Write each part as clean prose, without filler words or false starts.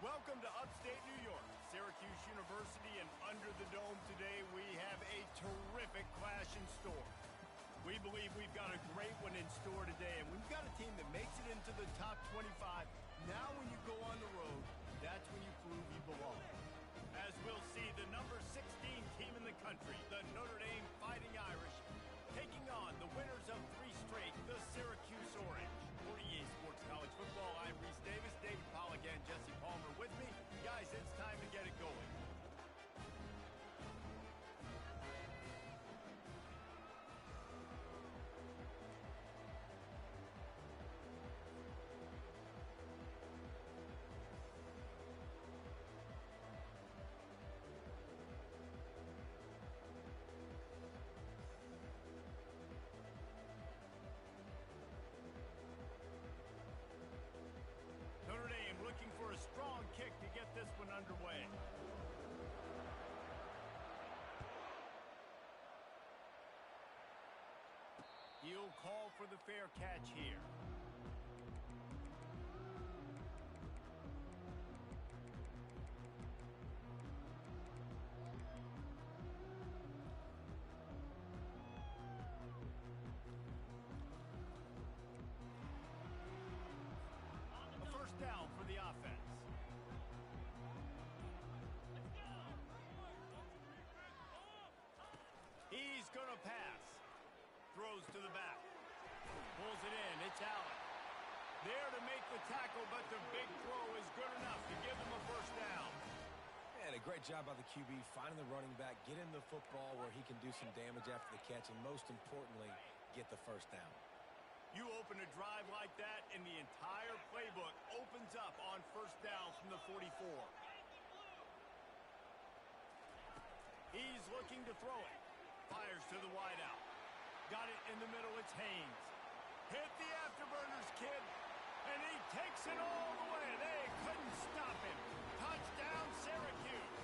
Welcome to upstate New York, Syracuse University, and under the dome today we have a terrific clash in store. We believe we've got a great one in store today, and we've got a team that makes it into the top 25. Now when you go on the road, that's when you prove you belong. As we'll see, the number 16 team in the country, the Notre Dame Fighting Irish, taking on the winners of 3 straight, the Syracuse Orange. For EA Sports College Football, I'm Reese Davis, David Pollack, and Jesse Palmer with me. Guys, it's time to get it going. Notre Dame looking for a strong kick to get this one underway. He'll call for the fair catch here. Down for the offense. He's going to pass. Throws to the back. Pulls it in. It's Allen. There to make the tackle, but the big throw is good enough to give him a first down. And a great job by the QB finding the running back, get him the football where he can do some damage after the catch, and most importantly, get the first down. You open a drive like that, and the entire playbook opens up on first down from the 44. He's looking to throw it. Fires to the wideout. Got it in the middle. It's Haynes. Hit the afterburners, kid. And he takes it all the way. They couldn't stop him. Touchdown, Syracuse.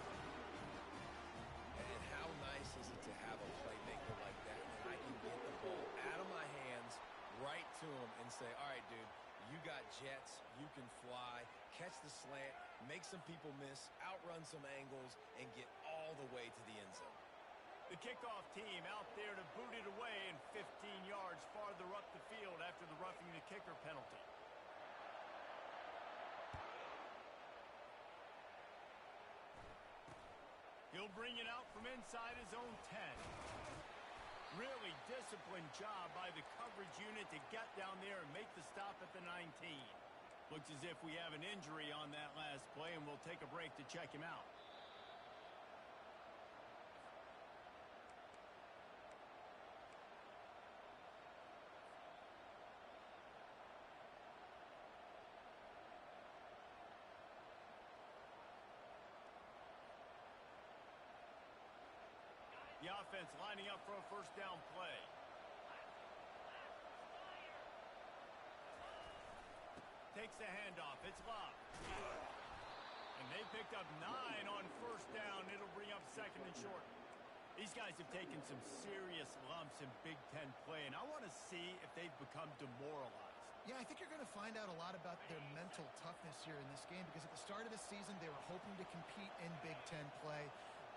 And how nice is it to have a playmaker like that? And I can get the ball out of my hands right to him and say, all right, dude, you got jets, you can fly, catch the slant, make some people miss, outrun some angles, and get all the way to the end zone. The kickoff team out there to boot it away and 15 yards farther up the field after the roughing the kicker penalty. He'll bring it out from inside his own 10. Really disciplined job by the coverage unit to get down there and make the stop at the 19. Looks as if we have an injury on that last play, and we'll take a break to check him out. The offense lining up for a first down play. Takes the handoff. It's Love. And they picked up 9 on first down. It'll bring up second and short. These guys have taken some serious lumps in Big Ten play, and I want to see if they've become demoralized. Yeah, I think you're going to find out a lot about their mental toughness here in this game, because at the start of the season, they were hoping to compete in Big Ten play.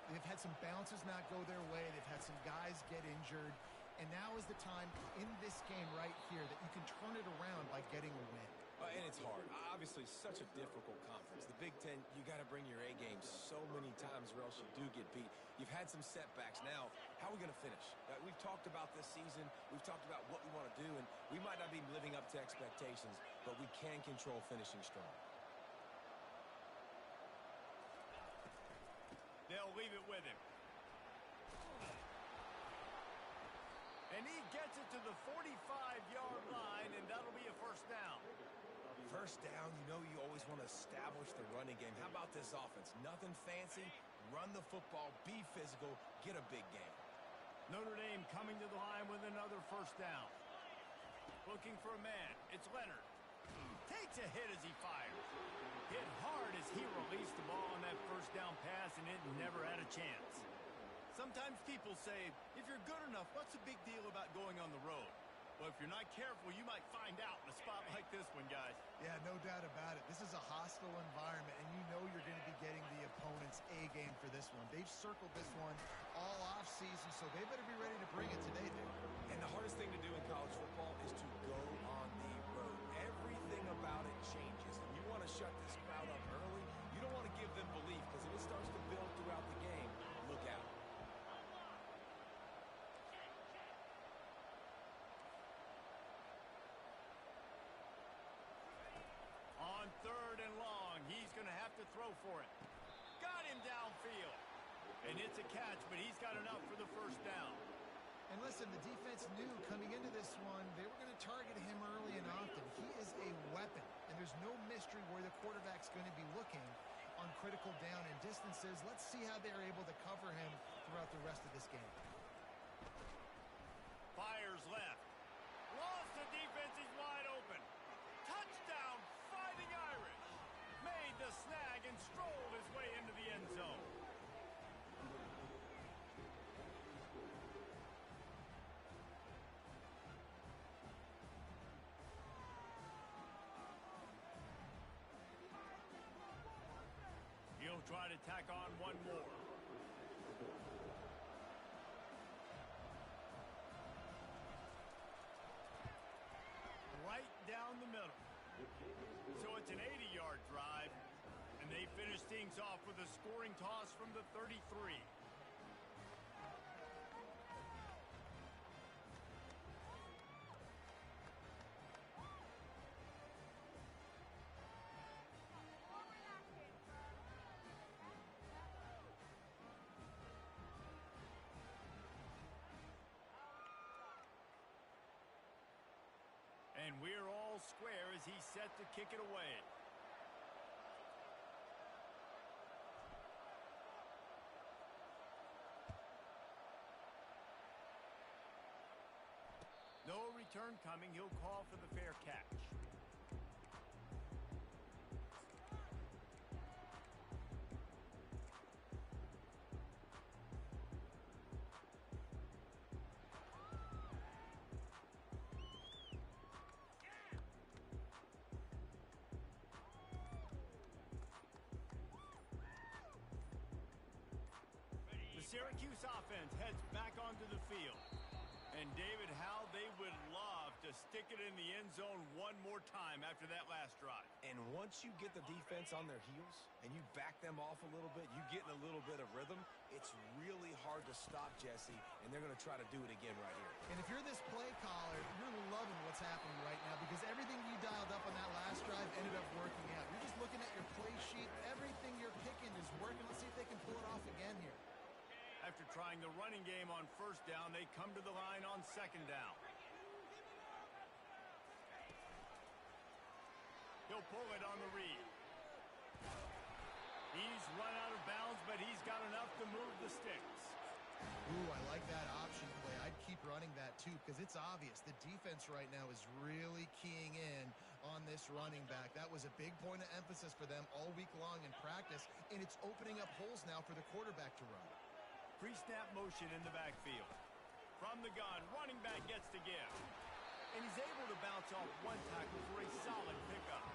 They've had some bounces not go their way. They've had some guys get injured. And now is the time in this game right here that you can turn it around by getting a win. And it's hard. Obviously, such a difficult conference. The Big Ten, you got to bring your A game so many times or else you do get beat. You've had some setbacks. Now, how are we going to finish? We've talked about this season. We've talked about what we want to do, and we might not be living up to expectations, but we can control finishing strong. They'll leave it with him. And he gets it to the 45-yard line, and that'll be a first down. First down, you know you always want to establish the running game. How about this offense? Nothing fancy. Run the football, be physical, get a big gain. Notre Dame coming to the line with another first down. Looking for a man. It's Leonard. Takes a hit as he fires. Hit hard as he released the ball on that first down pass, and it never had a chance. Sometimes people say, if you're good enough, what's the big deal about going on the road? Well, if you're not careful, you might find out in a spot like this one, guys. Yeah, no doubt about it. This is a hostile environment, and you know you're going to be getting the opponent's A game for this one. They've circled this one all off season, so they better be ready to bring it today, dude. And the hardest thing to do in college football is to go on the road. Everything about it changes. And you want to shut this crowd up early. You don't want to give them belief, because if it starts to build throughout the game, look out. On 3rd and long, he's going to have to throw for it. Got him downfield. And it's a catch, but he's got enough for the first down. And listen, the defense knew coming into this one, they were going to target him early and often. He is a weapon, and there's no mystery where the quarterback's going to be looking on critical down and distances. Let's see how they're able to cover him throughout the rest of this game. Fires left. Lost the defense, he's wide open. Touchdown, Fighting Irish. Made the snag and strolled his way into the end zone. He'll try to tack on one more. Right down the middle. So it's an 80-yard drive, and they finish things off with a scoring toss from the 33. And we're all square as he's set to kick it away. No return coming. He'll call for the fair catch. Syracuse offense heads back onto the field. And David, how they would love to stick it in the end zone one more time after that last drive. And once you get the defense on their heels and you back them off a little bit, you get in a little bit of rhythm, it's really hard to stop, Jesse, and they're going to try to do it again right here. And if you're this play caller, you're loving what's happening right now because everything you dialed up on that last drive ended up working out. You're just looking at your play sheet. Everything you're picking is working. Let's see if they can pull it off again here. After trying the running game on first down, they come to the line on second down. He'll pull it on the read. He's run out of bounds, but he's got enough to move the sticks. Ooh, I like that option play. I'd keep running that too because it's obvious the defense right now is really keying in on this running back. That was a big point of emphasis for them all week long in practice, and it's opening up holes now for the quarterback to run. Pre-snap motion in the backfield. From the gun, running back gets the give. And he's able to bounce off one tackle for a solid pickup.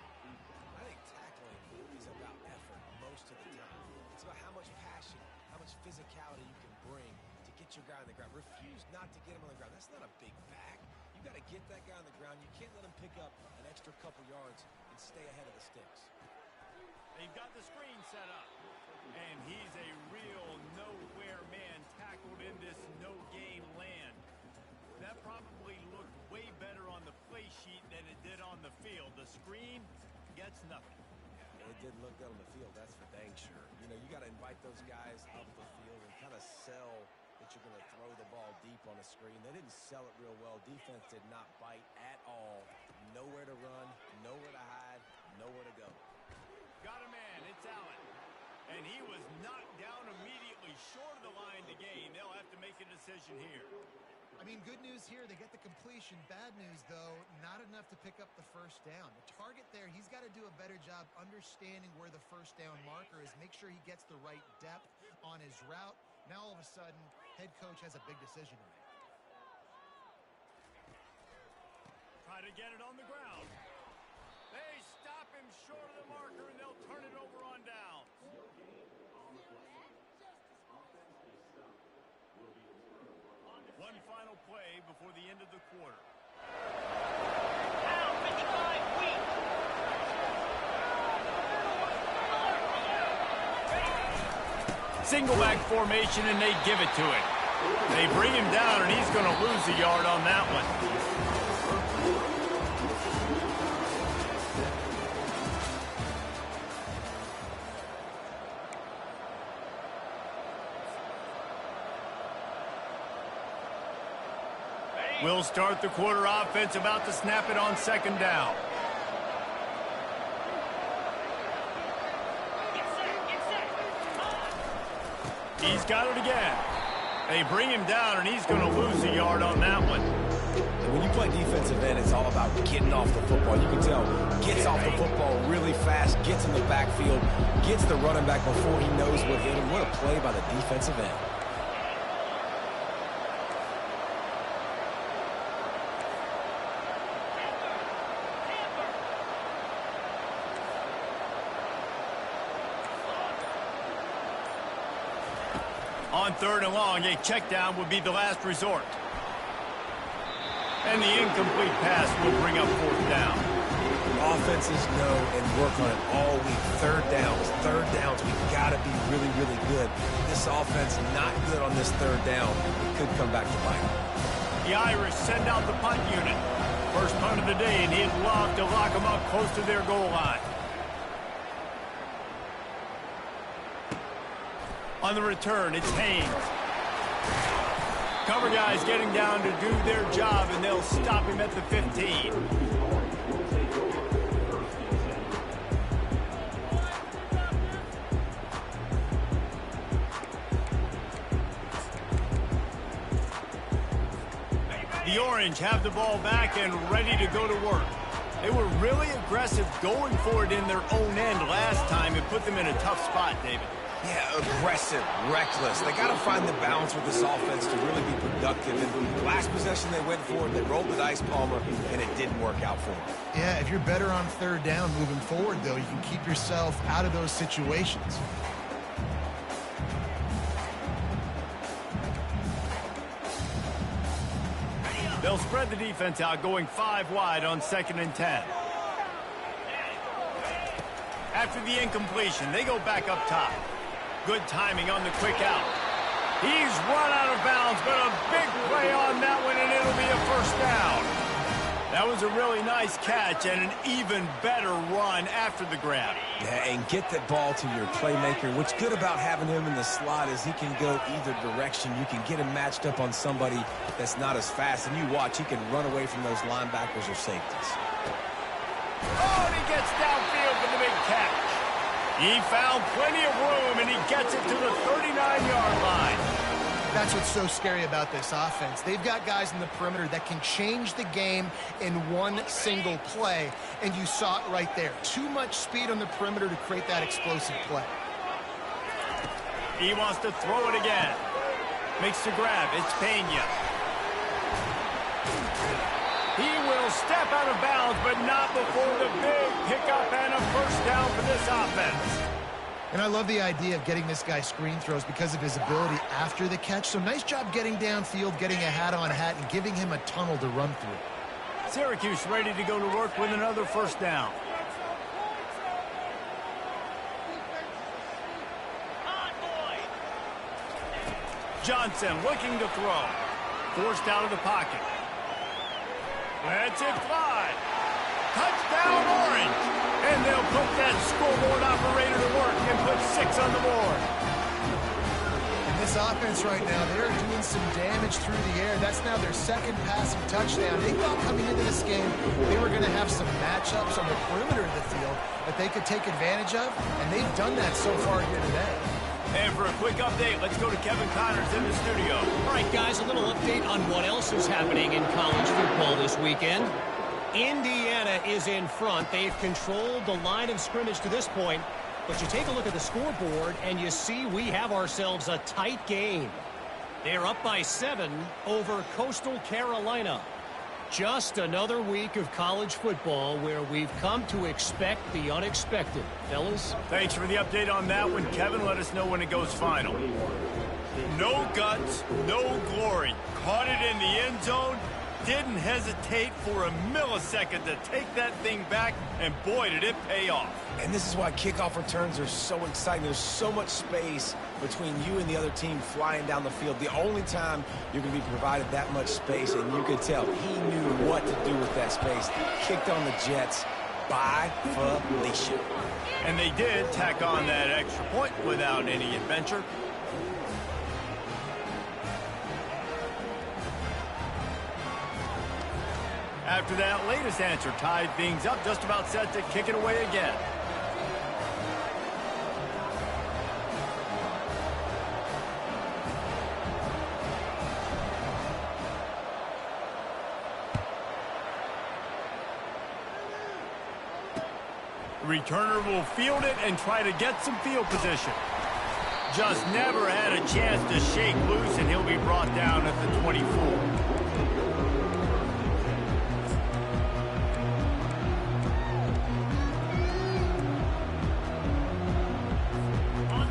I think tackling is about effort most of the time. It's about how much passion, how much physicality you can bring to get your guy on the ground. Refuse not to get him on the ground. That's not a big back. You got to get that guy on the ground. You can't let him pick up an extra couple yards and stay ahead of the sticks. They've got the screen set up. And he's a real nowhere man tackled in this no-gain land. That probably looked way better on the play sheet than it did on the field. The screen gets nothing. It didn't look good on the field, that's for dang sure. You know, you got to invite those guys up the field and kind of sell that you're going to throw the ball deep on a screen. They didn't sell it real well. Defense did not bite at all. Nowhere to run, nowhere to hide, nowhere to go. Got a man, it's Allen. And he was knocked down immediately short of the line to gain. They'll have to make a decision here. I mean, good news here, they get the completion. Bad news, though, not enough to pick up the first down. The target there, he's got to do a better job understanding where the first down marker is, make sure he gets the right depth on his route. Now, all of a sudden, head coach has a big decision to make. Try to get it on the ground. They one final play before the end of the quarter. Single back formation, and they give it to him. They bring him down, and he's going to lose a yard on that one. We'll start the quarter offense, about to snap it on second down. He's got it again. They bring him down, and he's going to lose a yard on that one. And when you play defensive end, it's all about getting off the football. You can tell, gets off the football really fast, gets in the backfield, gets the running back before he knows what hit him. What a play by the defensive end. On third and long, a check down would be the last resort. And the incomplete pass will bring up fourth down. Offenses know and work on it all week. Third downs, we got to be really, really good. This offense not good on this third down. It could come back to bite. The Irish send out the punt unit. First punt of the day, and he'd love to lock them up close to their goal line. On the return, it's Haynes. Cover guys getting down to do their job, and they'll stop him at the 15. The Orange have the ball back and ready to go to work. They were really aggressive going for it in their own end last time and put them in a tough spot, David. Yeah, aggressive, reckless. They got to find the balance with this offense to really be productive. And last possession they went for it, they rolled the dice, Palmer, and it didn't work out for them. Yeah, if you're better on third down moving forward, though, you can keep yourself out of those situations. They'll spread the defense out, going 5 wide on 2nd and 10. After the incompletion, they go back up top. Good timing on the quick out. He's run out of bounds, but a big play on that one, and it'll be a first down. That was a really nice catch and an even better run after the grab. Yeah, and get that ball to your playmaker. What's good about having him in the slot is he can go either direction. You can get him matched up on somebody that's not as fast, and you watch, he can run away from those linebackers or safeties. Oh, and he gets downfield for the big catch. He found plenty of room, and he gets it to the 39-yard line. That's what's so scary about this offense. They've got guys in the perimeter that can change the game in one single play, and you saw it right there. Too much speed on the perimeter to create that explosive play. He wants to throw it again. Makes the grab. It's Pena. He will step out of bounds, but not before the big pickup and a first down for this offense. And I love the idea of getting this guy screen throws because of his ability after the catch. So nice job getting downfield, getting a hat-on hat, and giving him a tunnel to run through. Syracuse ready to go to work with another first down. Johnson looking to throw. Forced out of the pocket. Lets it fly. Touchdown, Orange. And they'll put that scoreboard operator to work and put 6 on the board. And this offense right now, they're doing some damage through the air. That's now their second passing touchdown. They thought coming into this game they were going to have some matchups on the perimeter of the field that they could take advantage of, and they've done that so far here today. And for a quick update, let's go to Kevin Connors in the studio. All right, guys, a little update on what else is happening in college football this weekend. Indiana is in front. They've controlled the line of scrimmage to this point. But you take a look at the scoreboard, and you see we have ourselves a tight game. They're up by 7 over Coastal Carolina. Just another week of college football where we've come to expect the unexpected. Fellas? Thanks for the update on that one, Kevin. Let us know when it goes final. No guts, no glory. Caught it in the end zone. Didn't hesitate for a millisecond to take that thing back, and boy, did it pay off. And this is why kickoff returns are so exciting. There's so much space between you and the other team flying down the field. The only time you're going to be provided that much space, and you could tell he knew what to do with that space. Kicked on the Jets by Felicia. And they did tack on that extra point without any adventure. After that latest answer tied things up, just about set to kick it away again. The returner will field it and try to get some field position. Just never had a chance to shake loose, and he'll be brought down at the 24.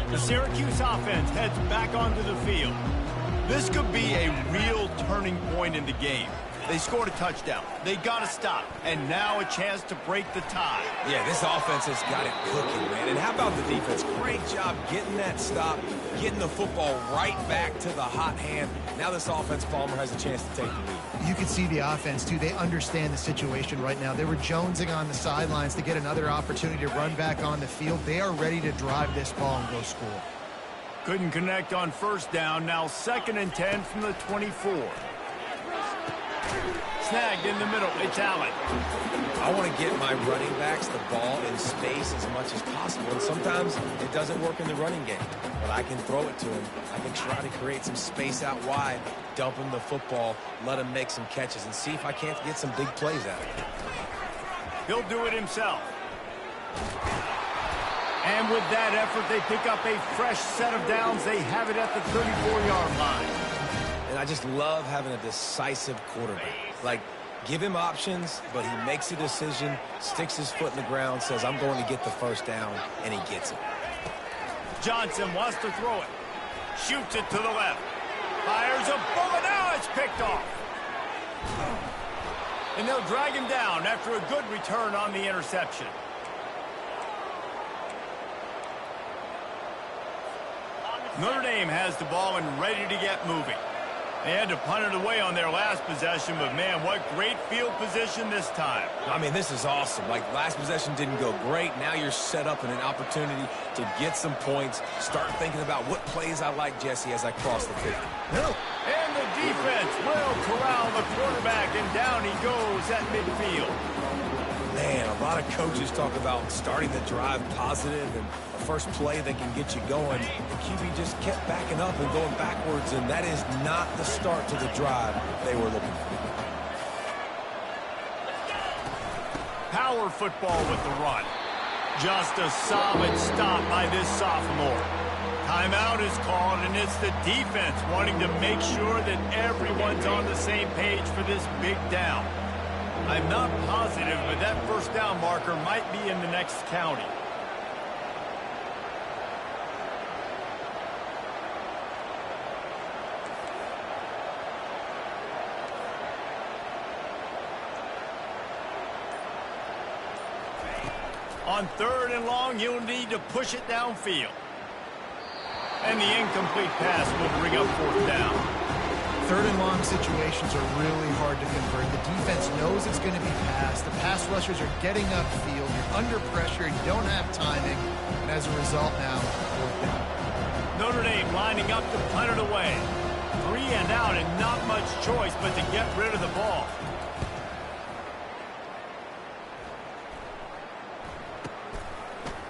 The Syracuse offense heads back onto the field. This could be a real turning point in the game. They scored a touchdown. They got to stop. And now a chance to break the tie. Yeah, this offense has got it cooking, man. And how about the defense? Great job getting that stop, getting the football right back to the hot hand. Now this offense, Palmer, has a chance to take the lead. You can see the offense, too. They understand the situation right now. They were jonesing on the sidelines to get another opportunity to run back on the field. They are ready to drive this ball and go score. Couldn't connect on first down. Now 2nd and 10 from the 24. Snagged in the middle. It's Allen. I want to get my running backs the ball in space as much as possible. And sometimes it doesn't work in the running game. But I can throw it to him. I can try to create some space out wide, dump him the football, let him make some catches, and see if I can't get some big plays out of it. He'll do it himself. And with that effort, they pick up a fresh set of downs. They have it at the 34-yard line. And I just love having a decisive quarterback. Like, give him options, but he makes a decision, sticks his foot in the ground, says, I'm going to get the first down, and he gets it. Johnson wants to throw it. Shoots it to the left. Fires a bullet. Now it's picked off. And they'll drag him down after a good return on the interception. Notre Dame has the ball and ready to get moving. They had to punt it away on their last possession, but man, what great field position this time. I mean, this is awesome. Like, last possession didn't go great. Now you're set up in an opportunity to get some points. Start thinking about what plays I like, Jesse, as I cross the 50. And the defense will corral the quarterback, and down he goes at midfield. Man, a lot of coaches talk about starting the drive positive and a first play that can get you going. The QB just kept backing up and going backwards, and that is not the start to the drive they were looking for. Power football with the run. Just a solid stop by this sophomore. Timeout is called, and it's the defense wanting to make sure that everyone's on the same page for this big down. I'm not positive, but that first down marker might be in the next county. On 3rd and long, you'll need to push it downfield. And the incomplete pass will bring up 4th down. 3rd and long situations are really hard to convert. The defense knows it's going to be passed. The pass rushers are getting upfield. You're under pressure. You don't have timing. And as a result now, 4th down. Notre Dame lining up to punt it away. 3 and out and not much choice but to get rid of the ball.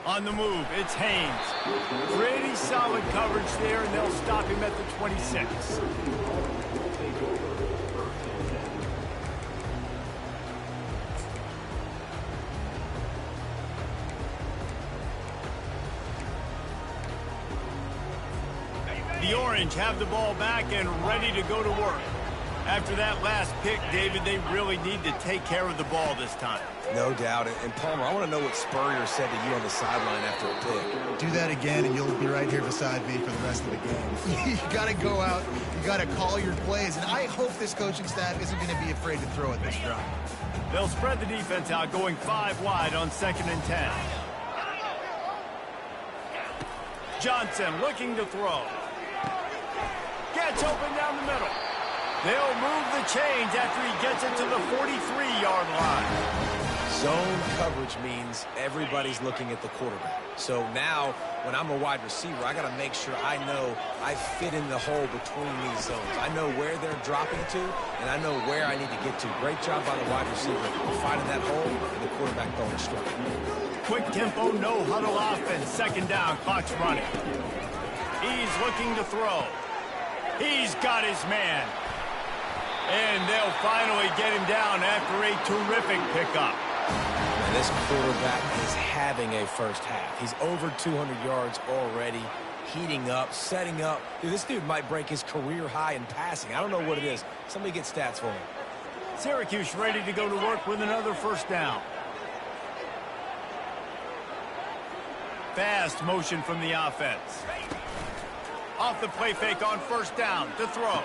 On the move, it's Haynes. Pretty solid coverage there, and they'll stop him at the 26. The Orange have the ball back and ready to go to work. After that last pick, David, they really need to take care of the ball this time. No doubt. And Palmer, I want to know what Spurrier said to you on the sideline after a pick. Do that again, and you'll be right here beside me for the rest of the game. You got to go out. You got to call your plays. And I hope this coaching staff isn't going to be afraid to throw at this drive. They'll spread the defense out, going 5 wide on 2nd and 10. Johnson looking to throw. Gets open down the middle. They'll move the chains after he gets it to the 43-yard line. Zone coverage means everybody's looking at the quarterback. So now, when I'm a wide receiver, I got to make sure I know I fit in the hole between these zones. I know where they're dropping to, and I know where I need to get to. Great job by the wide receiver finding that hole, and the quarterback throwing a strike. Quick tempo, no huddle offense. 2nd down, clock's running. He's looking to throw. He's got his man. And they'll finally get him down after a terrific pickup. And this quarterback is having a first half. He's over 200 yards already, heating up, setting up. Dude, this dude might break his career high in passing. I don't know what it is. Somebody get stats for me. Syracuse ready to go to work with another first down. Fast motion from the offense. Off the play fake on 1st down to throw.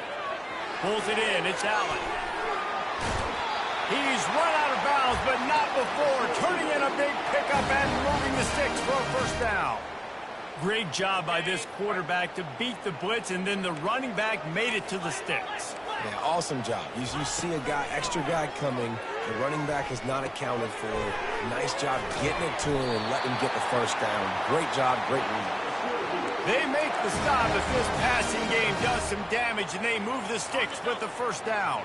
Pulls it in. It's Allen. He's run out of bounds, but not before turning in a big pickup and moving the sticks for a 1st down. Great job by this quarterback to beat the blitz, and then the running back made it to the sticks. Yeah, awesome job. You see a extra guy coming. The running back is not accounted for. Nice job getting it to him and letting him get the 1st down. Great job, great read. They make the stop if this passing game does some damage, and they move the sticks with the 1st down.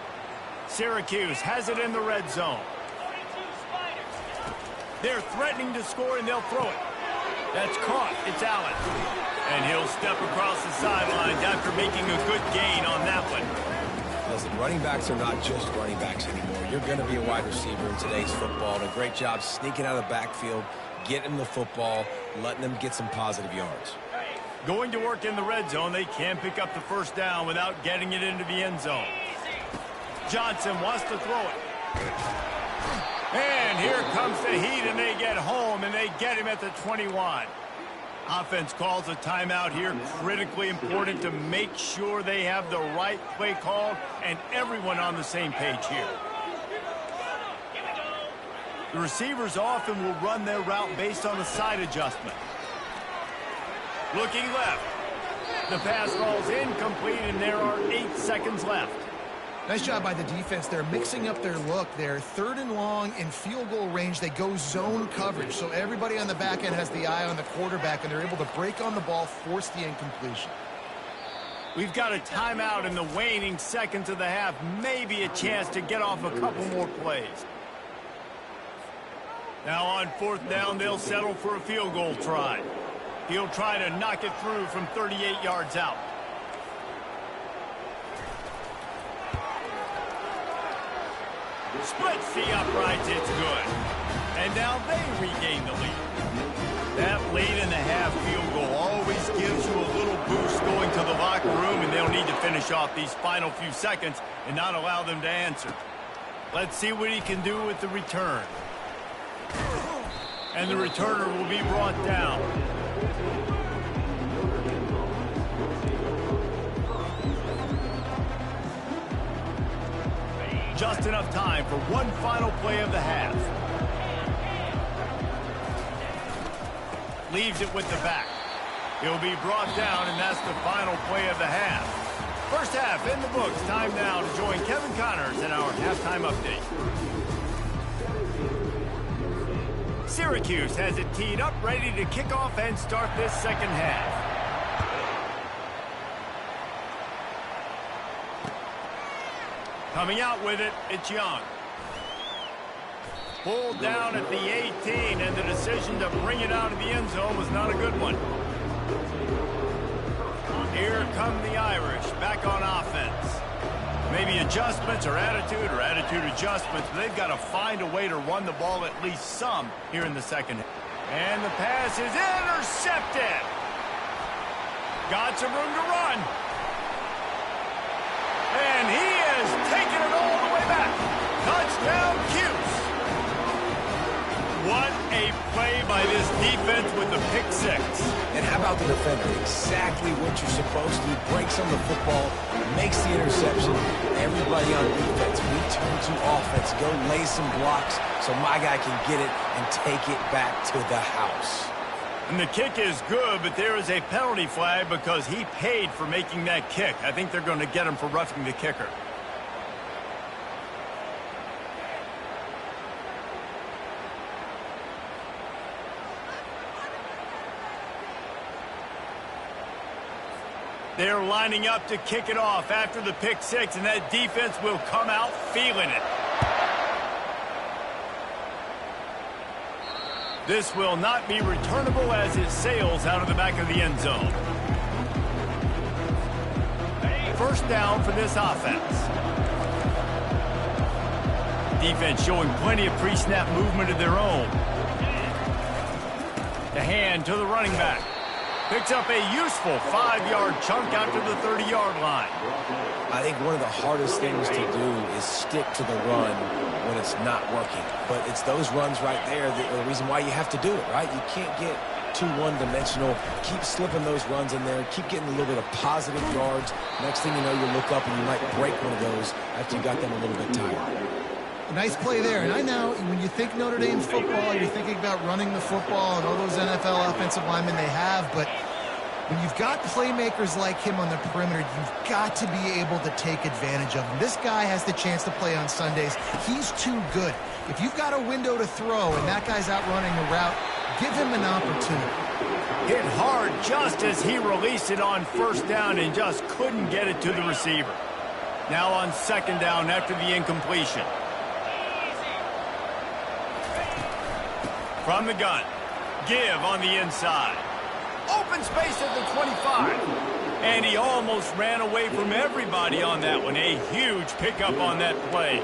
Syracuse has it in the red zone. They're threatening to score, and they'll throw it. That's caught. It's Allen. And he'll step across the sidelines after making a good gain on that one. Listen, running backs are not just running backs anymore. You're going to be a wide receiver in today's football. And a great job sneaking out of the backfield, getting the football, letting them get some positive yards. Going to work in the red zone, they can pick up the 1st down without getting it into the end zone. Johnson wants to throw it. And here comes the heat, and they get home, and they get him at the 21. Offense calls a timeout here. Critically important to make sure they have the right play called and everyone on the same page here. The receivers often will run their route based on a side adjustment. Looking left. The pass falls incomplete, and there are 8 seconds left. Nice job by the defense. They're mixing up their look. They're 3rd and long in field goal range. They go zone coverage, so everybody on the back end has the eye on the quarterback, and they're able to break on the ball, force the incompletion. We've got a timeout in the waning seconds of the half. Maybe a chance to get off a couple more plays. Now on 4th down, they'll settle for a field goal try. He'll try to knock it through from 38 yards out. Splits the uprights, it's good. And now they regain the lead. That late in the half field goal always gives you a little boost going to the locker room, and they'll need to finish off these final few seconds and not allow them to answer. Let's see what he can do with the return. And the returner will be brought down. Just enough time for one final play of the half. Leaves it with the back. He'll be brought down, and that's the final play of the half. First half in the books. Time now to join Kevin Connors in our halftime update. Syracuse has it teed up, ready to kick off and start this 2nd half. Coming out with it, it's Young. Pulled down at the 18, and the decision to bring it out of the end zone was not a good one. Here come the Irish, back on offense. Maybe adjustments or attitude adjustments, but they've got to find a way to run the ball at least some here in the 2nd. And the pass is intercepted. Got some room to run. And he is back. Touchdown, Cuse. What a play by this defense with the pick six. And how about the defender? Exactly what you're supposed to. Breaks on the football, makes the interception. Everybody on defense, we turn to offense. Go lay some blocks so my guy can get it and take it back to the house. And the kick is good, but there is a penalty flag because he paid for making that kick. I think they're going to get him for roughing the kicker. They're lining up to kick it off after the pick six, and that defense will come out feeling it. This will not be returnable as it sails out of the back of the end zone. First down for this offense. Defense showing plenty of pre-snap movement of their own. The hand to the running back. Picks up a useful 5-yard chunk out to the 30-yard line. I think one of the hardest things to do is stick to the run when it's not working. But it's those runs right there that are the reason why you have to do it, right? You can't get too one-dimensional. Keep slipping those runs in there. Keep getting a little bit of positive yards. Next thing you know, you look up and you might break one of those after you got them a little bit tired. Nice play there. And I know when you think Notre Dame football, you're thinking about running the football and all those NFL offensive linemen they have. But when you've got playmakers like him on the perimeter, you've got to be able to take advantage of him. This guy has the chance to play on Sundays. He's too good. If you've got a window to throw and that guy's out running the route, give him an opportunity. Hit hard just as he released it on first down and just couldn't get it to the receiver. Now on second down after the incompletion. From the gun, give on the inside. Open space at the 25. And he almost ran away from everybody on that one. A huge pickup on that play.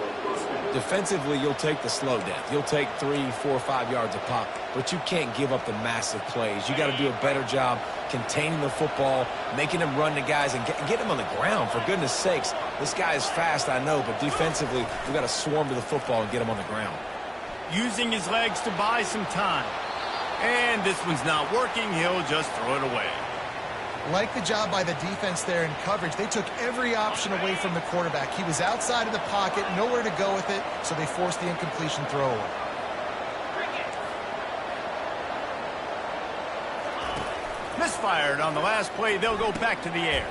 Defensively, you'll take the slow death. You'll take 3, 4, 5 yards a pop, but you can't give up the massive plays. You got to do a better job containing the football, making them run the guys, and get them on the ground. For goodness sakes, this guy is fast, I know, but defensively, we got to swarm to the football and get him on the ground. Using his legs to buy some time. And this one's not working. He'll just throw it away. Like the job by the defense there in coverage. They took every option away from the quarterback. He was outside of the pocket, nowhere to go with it, so they forced the incompletion throw away. Misfired on the last play. They'll go back to the air.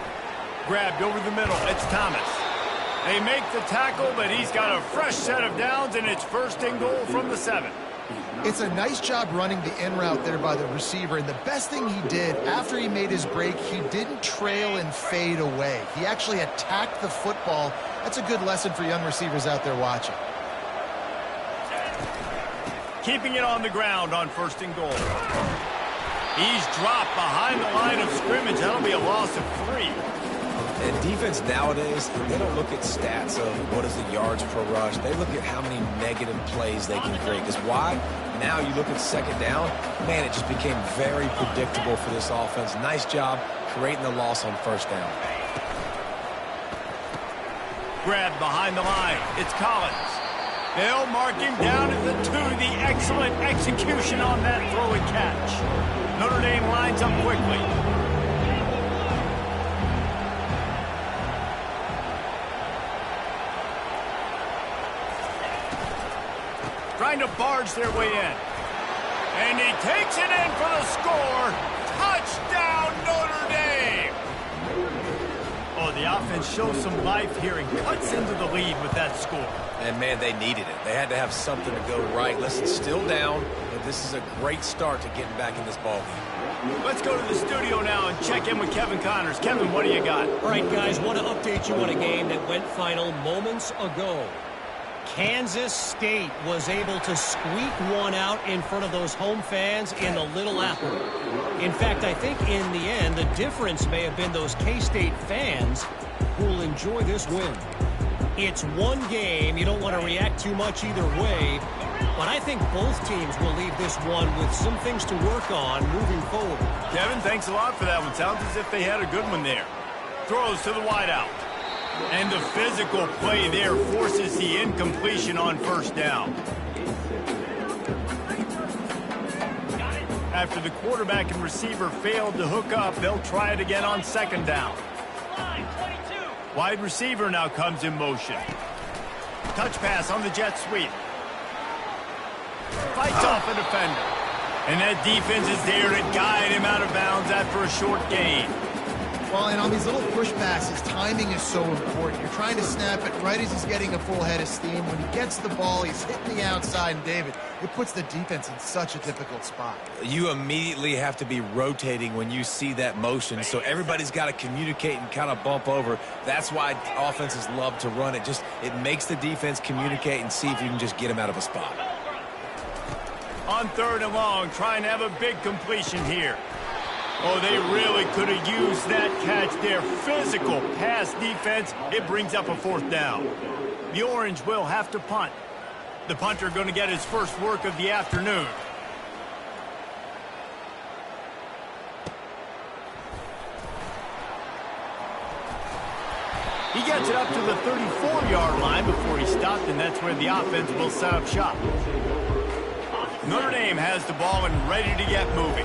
Grabbed over the middle. It's Thomas. They make the tackle, but he's got a fresh set of downs, and it's first and goal from the 7. It's a nice job running the in route there by the receiver, and the best thing he did after he made his break, he didn't trail and fade away. He actually attacked the football. That's a good lesson for young receivers out there watching. Keeping it on the ground on first and goal. He's dropped behind the line of scrimmage. That'll be a loss of 3. And defense nowadays, they don't look at stats of what is the yards per rush. They look at how many negative plays they can create. Because why? Now you look at second down, man, it just became very predictable for this offense. Nice job creating the loss on first down. Grabbed behind the line. It's Collins. They'll mark him down at the 2. The excellent execution on that throw and catch. Notre Dame lines up quickly. Trying to barge their way in. And he takes it in for the score. Touchdown, Notre Dame! Oh, the offense shows some life here and cuts into the lead with that score. And, man, they needed it. They had to have something to go right. Listen, still down, but this is a great start to getting back in this ballgame. Let's go to the studio now and check in with Kevin Connors. Kevin, what do you got? All right, guys, want to update you on a game that went final moments ago. Kansas State was able to squeak one out in front of those home fans in the Little Apple. In fact, I think in the end, the difference may have been those K-State fans who will enjoy this win. It's one game. You don't want to react too much either way. But I think both teams will leave this one with some things to work on moving forward. Kevin, thanks a lot for that one. Sounds as if they had a good one there. Throws to the wideout. And the physical play there forces the incompletion on first down. After the quarterback and receiver failed to hook up, they'll try it again on second down. Wide receiver now comes in motion. Touch pass on the jet sweep. Fights off a defender. And that defense is there to guide him out of bounds after a short gain. Well, and on these little push passes, timing is so important. You're trying to snap it right as he's getting a full head of steam. When he gets the ball, he's hitting the outside, and David, it puts the defense in such a difficult spot. You immediately have to be rotating when you see that motion, so everybody's got to communicate and kind of bump over. That's why offenses love to run it. It makes the defense communicate and see if you can just get him out of a spot. On third and long, trying to have a big completion here. Oh, they really could have used that catch there. Physical pass defense. It brings up a fourth down. The Orange will have to punt. The punter going to get his first work of the afternoon. He gets it up to the 34-yard line before he stopped, and that's where the offense will set up shop. Notre Dame has the ball and ready to get moving.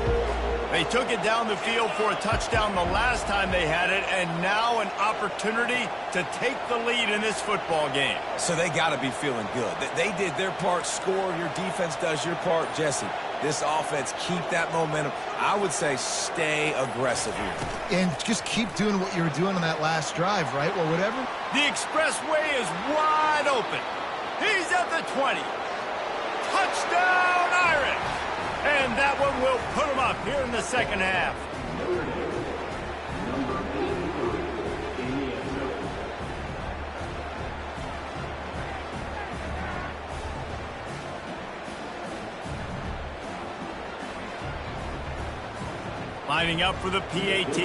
They took it down the field for a touchdown the last time they had it, and now an opportunity to take the lead in this football game. So they got to be feeling good. They did their part, score. Your defense does your part. Jesse, this offense, keep that momentum. I would say stay aggressive here. And just keep doing what you were doing on that last drive, right? Well, whatever. The expressway is wide open. He's at the 20. Touchdown, Irish! And that one will put them up here in the second half. Lining up for the PAT.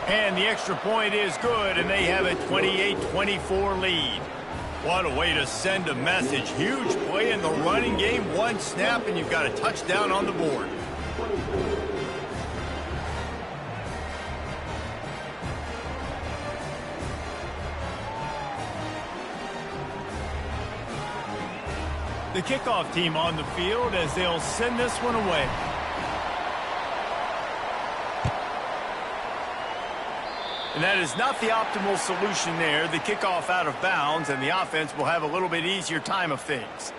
And the extra point is good, and they have a 28-24 lead. What a way to send a message. Huge play in the running game. One snap, and you've got a touchdown on the board. The kickoff team on the field as they'll send this one away. And that is not the optimal solution there. The kickoff out of bounds, and the offense will have a little bit easier time of things.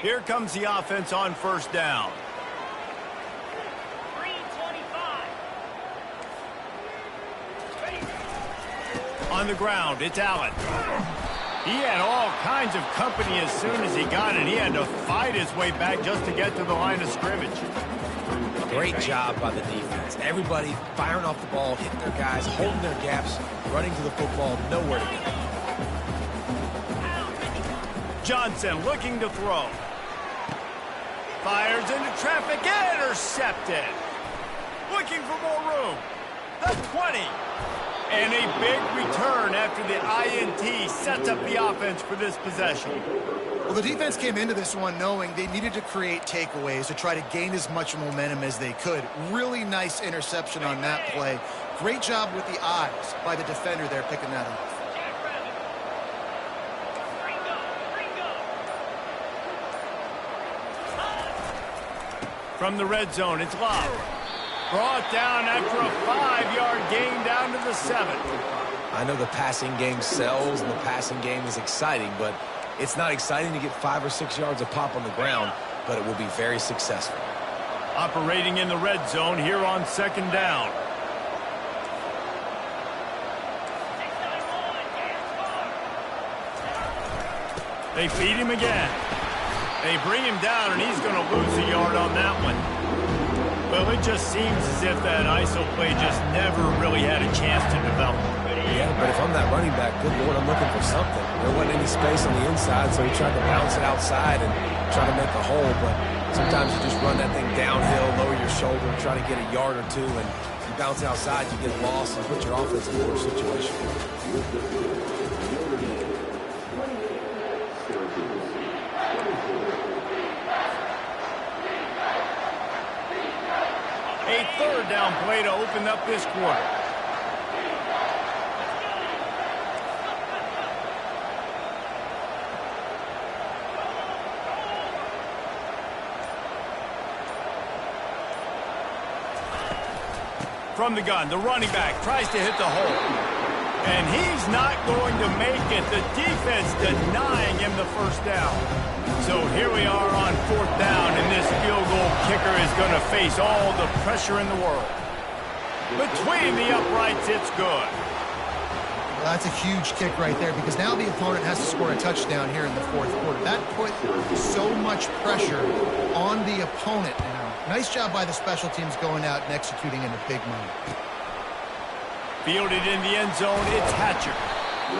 Here comes the offense on first down. 325. On the ground, it's Allen. He had all kinds of company as soon as he got it. He had to fight his way back just to get to the line of scrimmage. Great job by the defense. Everybody firing off the ball, hitting their guys, holding their gaps, running to the football, nowhere to go. Johnson looking to throw. Fires into traffic, intercepted. Looking for more room. The 20. And a big return after the INT sets up the offense for this possession. Well, the defense came into this one knowing they needed to create takeaways to try to gain as much momentum as they could. Really nice interception on that play. Great job with the eyes by the defender there picking that up. From the red zone, it's Love. Brought down after a 5-yard gain down to the 7. I know the passing game sells and the passing game is exciting, but it's not exciting to get 5 or 6 yards of pop on the ground, but it will be very successful. Operating in the red zone here on second down. They feed him again. They bring him down, and he's going to lose a yard on that one. Well, it just seems as if that ISO play just never really had a chance to develop. Yeah, but if I'm that running back, good Lord, I'm looking for something. There wasn't any space on the inside, so he tried to bounce it outside and try to make a hole, but sometimes you just run that thing downhill, lower your shoulder, try to get a yard or two, and you bounce outside, you get lost, and put your offense in a poor situation. third down play to open up this quarter. From the gun, the running back tries to hit the hole. And he's not going to make it. The defense denying him the first down. So here we are on fourth down, and this field goal kicker is going to face all the pressure in the world. Between the uprights, it's good. Well, that's a huge kick right there because now the opponent has to score a touchdown here in the fourth quarter. That put so much pressure on the opponent. Nice job by the special teams going out and executing in a big moment. Fielded in the end zone, it's Hatcher.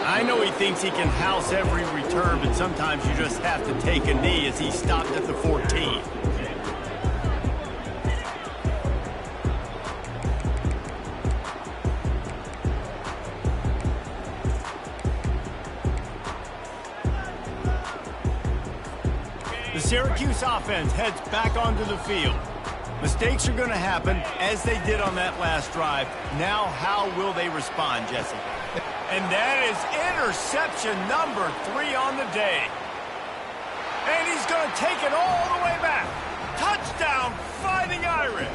I know he thinks he can house every return, but sometimes you just have to take a knee as he stopped at the 14. The Syracuse offense heads back onto the field. Mistakes are going to happen, as they did on that last drive. Now, how will they respond, Jesse? And that is interception number 3 on the day. And he's going to take it all the way back. Touchdown, Fighting Irish.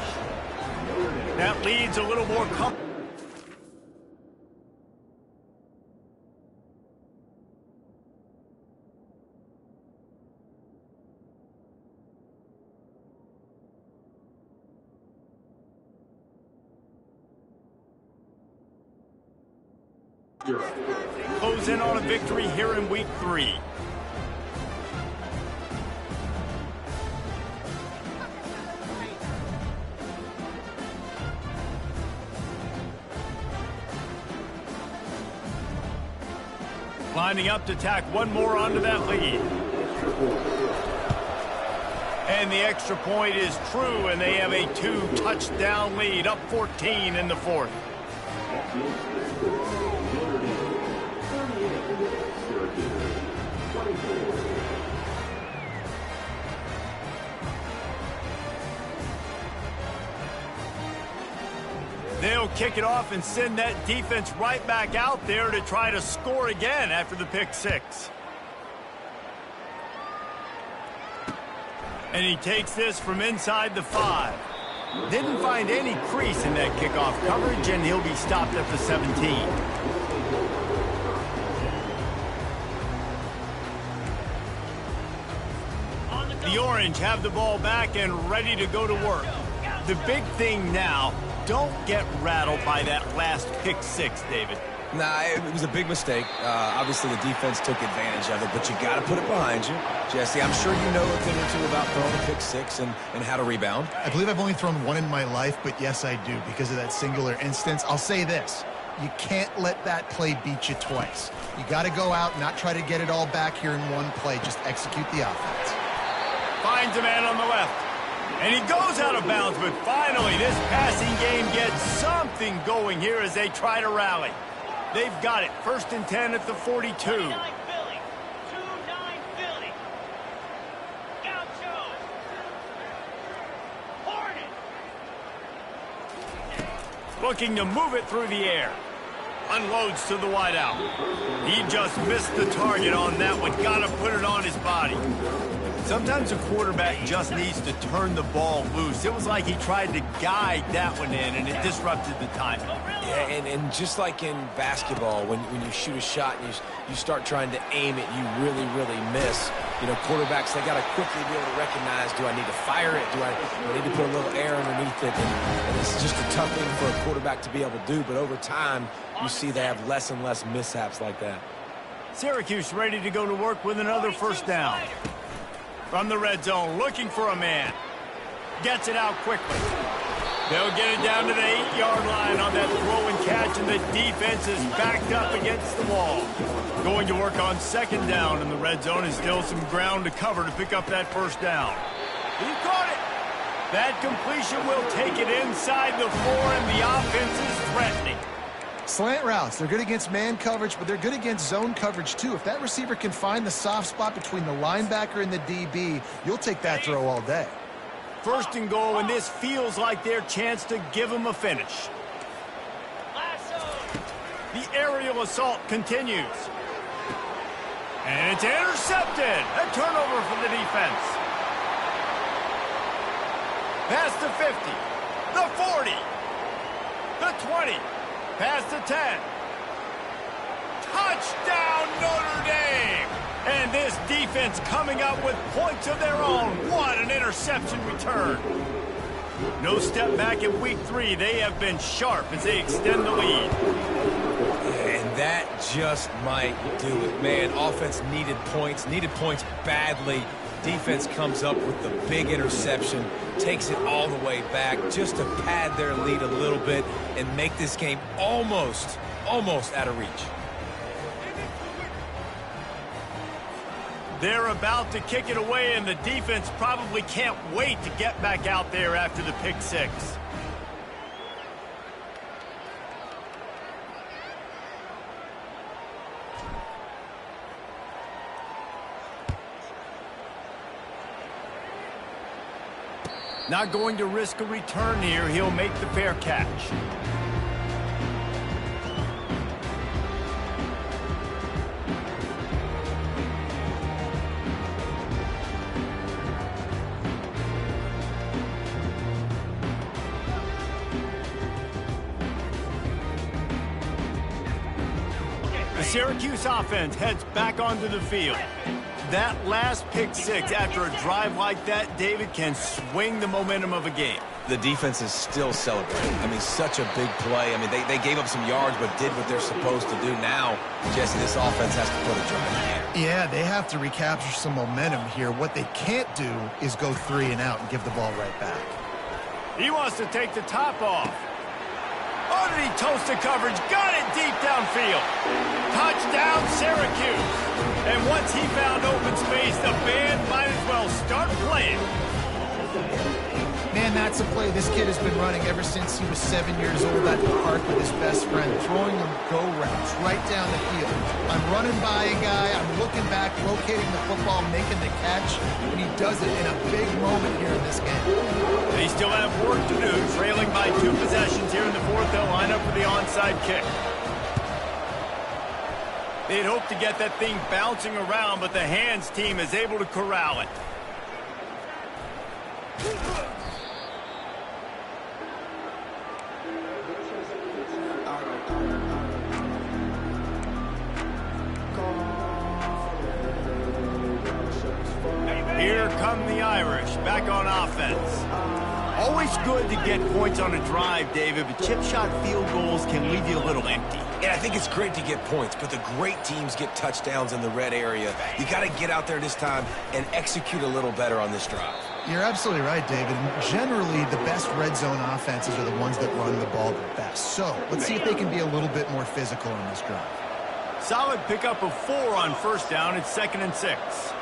That leads a little more comfortable. Close in on a victory here in week 3. Lining up to tack one more onto that lead. And the extra point is true, and they have a 2-touchdown lead, up 14 in the fourth. They'll kick it off and send that defense right back out there to try to score again after the pick 6. And he takes this from inside the 5. Didn't find any crease in that kickoff coverage, and he'll be stopped at the 17. The Orange have the ball back and ready to go to work. The big thing now, don't get rattled by that last pick 6, David. Nah, it was a big mistake. Obviously, the defense took advantage of it, but you got to put it behind you. Jesse, I'm sure you know a thing or two about throwing a pick 6 and how to rebound. I believe I've only thrown one in my life, but yes, I do because of that singular instance. I'll say this. You can't let that play beat you twice. You got to go out and not try to get it all back here in one play. Just execute the offense. Finds a man on the left. And he goes out of bounds, but finally this passing game gets something going here as they try to rally. They've got it. 1st and 10 at the 42. 29 Philly. 2-9 Philly. Gaucho. Hornet. Looking to move it through the air. Unloads to the wideout. He just missed the target on that one. Got to put it on his body. Sometimes a quarterback just needs to turn the ball loose. It was like he tried to guide that one in, and it disrupted the timing. Yeah, and just like in basketball, when you shoot a shot and you start trying to aim it, you really, really miss. You know, quarterbacks, they got to quickly be able to recognize, do I need to fire it? Do I need to put a little air underneath it? And it's just a tough thing for a quarterback to be able to do. But over time, you see they have less and less mishaps like that. Syracuse ready to go to work with another first down. From the red zone, looking for a man. Gets it out quickly. They'll get it down to the 8-yard line on that throw and catch, and the defense is backed up against the wall. Going to work on 2nd down in the red zone, and still some ground to cover to pick up that first down. He caught it. That completion will take it inside the 4, and the offense is threatening. Slant routes, they're good against man coverage, but they're good against zone coverage too. If that receiver can find the soft spot between the linebacker and the DB, you'll take that throw all day. First and goal, and this feels like their chance to give them a finish. The aerial assault continues. And it's intercepted. A turnover for the defense. Past the 50, the 40, the 20, past the 10. Touchdown, Notre Dame! And this defense coming up with points of their own. What an interception return. No step back in week 3. They have been sharp as they extend the lead. And that just might do it. Man, offense needed points badly. Defense comes up with the big interception, takes it all the way back just to pad their lead a little bit and make this game almost out of reach. They're about to kick it away, and the defense probably can't wait to get back out there after the pick six. Not going to risk a return here. He'll make the fair catch. The Syracuse offense heads back onto the field. That last pick six after a drive like that, David, can swing the momentum of a game. The defense is still celebrating. I mean, such a big play. I mean, they gave up some yards but did what they're supposed to do. Now, Jesse, this offense has to put a drive in the air. Yeah, they have to recapture some momentum here. What they can't do is go 3 and out and give the ball right back. He wants to take the top off. Oh, did he toast the coverage? Got it deep downfield. Touchdown, Syracuse. And once he found open space, the band might as well start playing. Man, that's a play this kid has been running ever since he was 7 years old at the park with his best friend, throwing them go routes right down the field. I'm running by a guy, I'm looking back, locating the football, making the catch, and he does it in a big moment here in this game. They still have work to do, trailing by 2 possessions here in the fourth. They'll line up for the onside kick. They'd hope to get that thing bouncing around, but the hands team is able to corral it. Here come the Irish, back on offense. Always good to get points on a drive, David, but chip shot field goals can leave you a little empty. Yeah, I think it's great to get points, but the great teams get touchdowns in the red area. You got to get out there this time and execute a little better on this drive. You're absolutely right, David. Generally, the best red zone offenses are the ones that run the ball the best. So let's see if they can be a little bit more physical on this drive. Solid pickup of 4 on first down. It's 2nd and 6.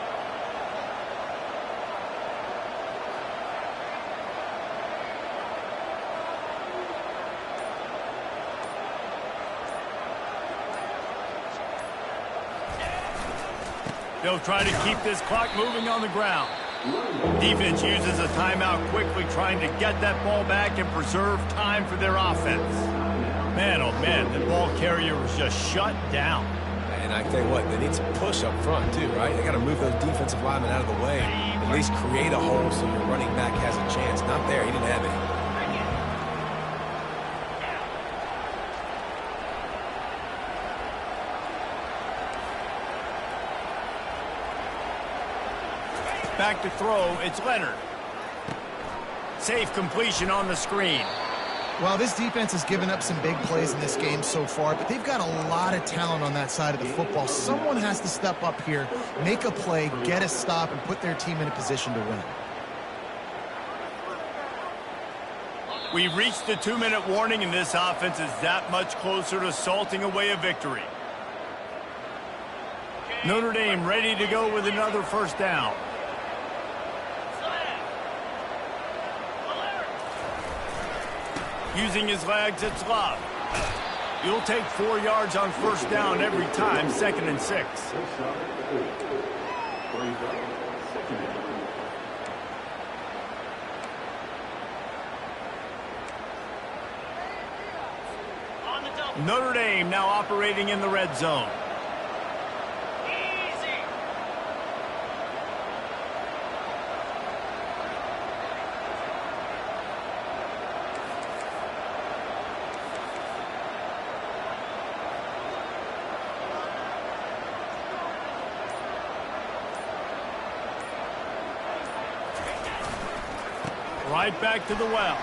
They'll try to keep this clock moving on the ground. Defense uses a timeout quickly, trying to get that ball back and preserve time for their offense. Man, oh man, the ball carrier was just shut down. And I tell you what, they need some push up front too, right? They got to move those defensive linemen out of the way. At least create a hole so your running back has a chance. Not there, he didn't have any. Back to throw, it's Leonard. Safe completion on the screen. Well, this defense has given up some big plays in this game so far, but they've got a lot of talent on that side of the football. Someone has to step up here, make a play, get a stop, and put their team in a position to win. We've reached the 2-minute warning, and this offense is that much closer to salting away a victory. Notre Dame ready to go with another first down. Using his legs, it's Love. You'll take 4 yards on first down every time, 2nd and 6. Notre Dame now operating in the red zone. Easy. Right back to the well.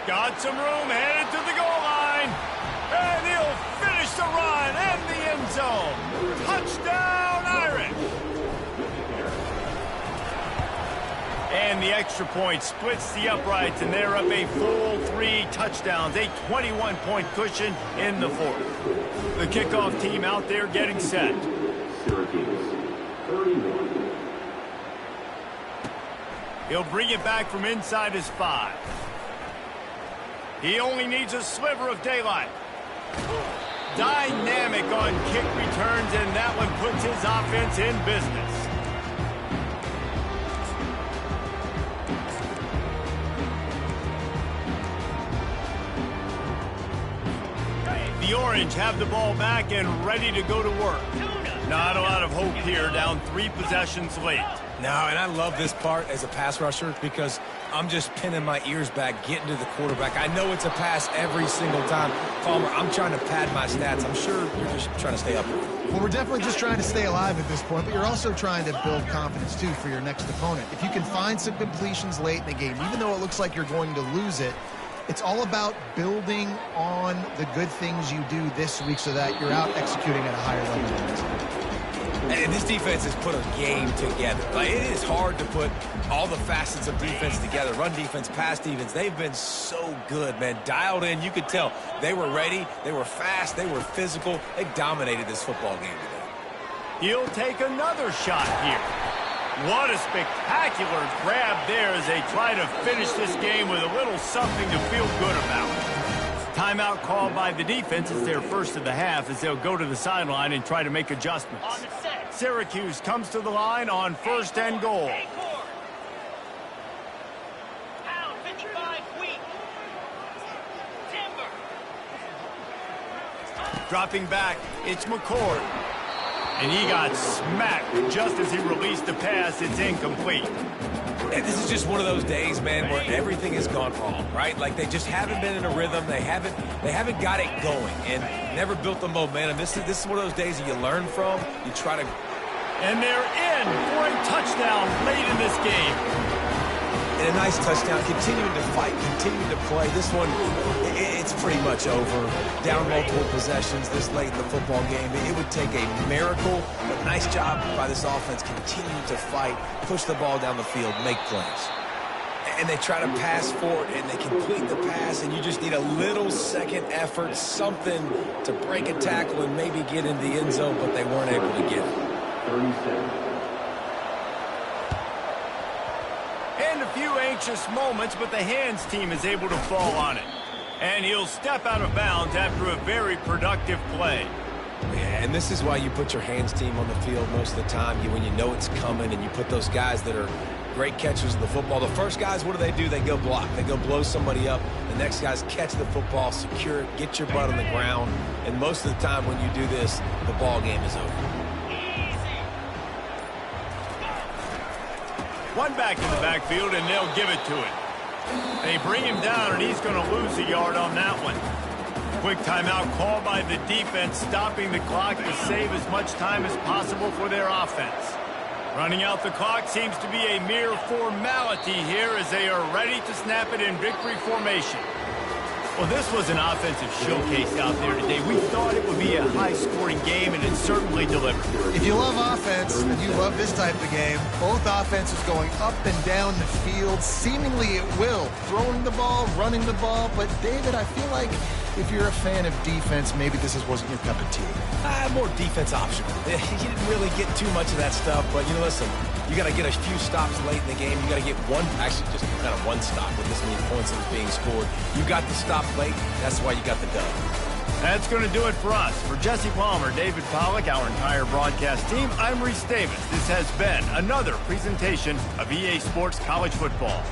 Got some room, headed to the goal line. And he'll finish the run and the end zone. Touchdown, Irish. And the extra point splits the uprights, and they're up a full 3 touchdowns, a 21-point cushion in the fourth. The kickoff team out there getting set. Syracuse, 31. He'll bring it back from inside his 5. He only needs a sliver of daylight. Dynamic on kick returns, and that one puts his offense in business. The Orange have the ball back and ready to go to work. Not a lot of hope here, down 3 possessions late. No, and I love this part as a pass rusher because I'm just pinning my ears back, getting to the quarterback. I know it's a pass every single time. Palmer, I'm trying to pad my stats. I'm sure you're just trying to stay up here. Well, we're definitely just trying to stay alive at this point, but you're also trying to build confidence, too, for your next opponent. If you can find some completions late in the game, even though it looks like you're going to lose it, it's all about building on the good things you do this week so that you're out executing at a higher level. And this defense has put a game together. Like, it is hard to put all the facets of defense together. Run defense, pass defense. They've been so good, man. Dialed in. You could tell they were ready. They were fast. They were physical. They dominated this football game today. He'll take another shot here. What a spectacular grab there as they try to finish this game with a little something to feel good about. Timeout called by the defense. It's their first of the half as they'll go to the sideline and try to make adjustments. On the set. Syracuse comes to the line on 1st and goal. Acorn. Pound 55 wheat. Timber. Dropping back, it's McCord. And he got smacked just as he released the pass. It's incomplete. And this is just one of those days, man, where everything has gone wrong, right? Like, they just haven't been in a rhythm. They haven't got it going and never built the momentum. This is one of those days that you learn from. You try to... And they're in for a touchdown late in this game. And a nice touchdown, continuing to fight, continuing to play. This one, it's pretty much over. Down multiple possessions this late in the football game. It would take a miracle, but nice job by this offense continuing to fight, push the ball down the field, make plays. And they try to pass for it, and they complete the pass, and you just need a little second effort, something to break a tackle and maybe get into the end zone, but they weren't able to get it. 37. And a few anxious moments, but the hands team is able to fall on it. And he'll step out of bounds after a very productive play. Yeah, and this is why you put your hands team on the field most of the time. When you know it's coming, and you put those guys that are great catchers of the football. The first guys, what do? They go block. They go blow somebody up. The next guys catch the football, secure it, get your butt on the ground. And most of the time when you do this, the ball game is over. One back in the backfield, and they'll give it to him. They bring him down, and he's going to lose a yard on that one. Quick timeout called by the defense, stopping the clock to save as much time as possible for their offense. Running out the clock seems to be a mere formality here as they are ready to snap it in victory formation. Well, this was an offensive showcase out there today. We thought it would be a high-scoring game, and it certainly delivered. If you love offense and you love this type of game, both offenses going up and down the field, seemingly at will. Throwing the ball, running the ball. But, David, I feel like if you're a fan of defense, maybe this wasn't your cup of tea. More defense optional. You didn't really get too much of that stuff, but, listen, you got to get a few stops late in the game. You got to get actually just kind of one stop with this many points that was being scored. You got the stop late. That's why you got the dub. That's going to do it for us. For Jesse Palmer, David Pollack, our entire broadcast team, I'm Reese Davis. This has been another presentation of EA Sports College Football.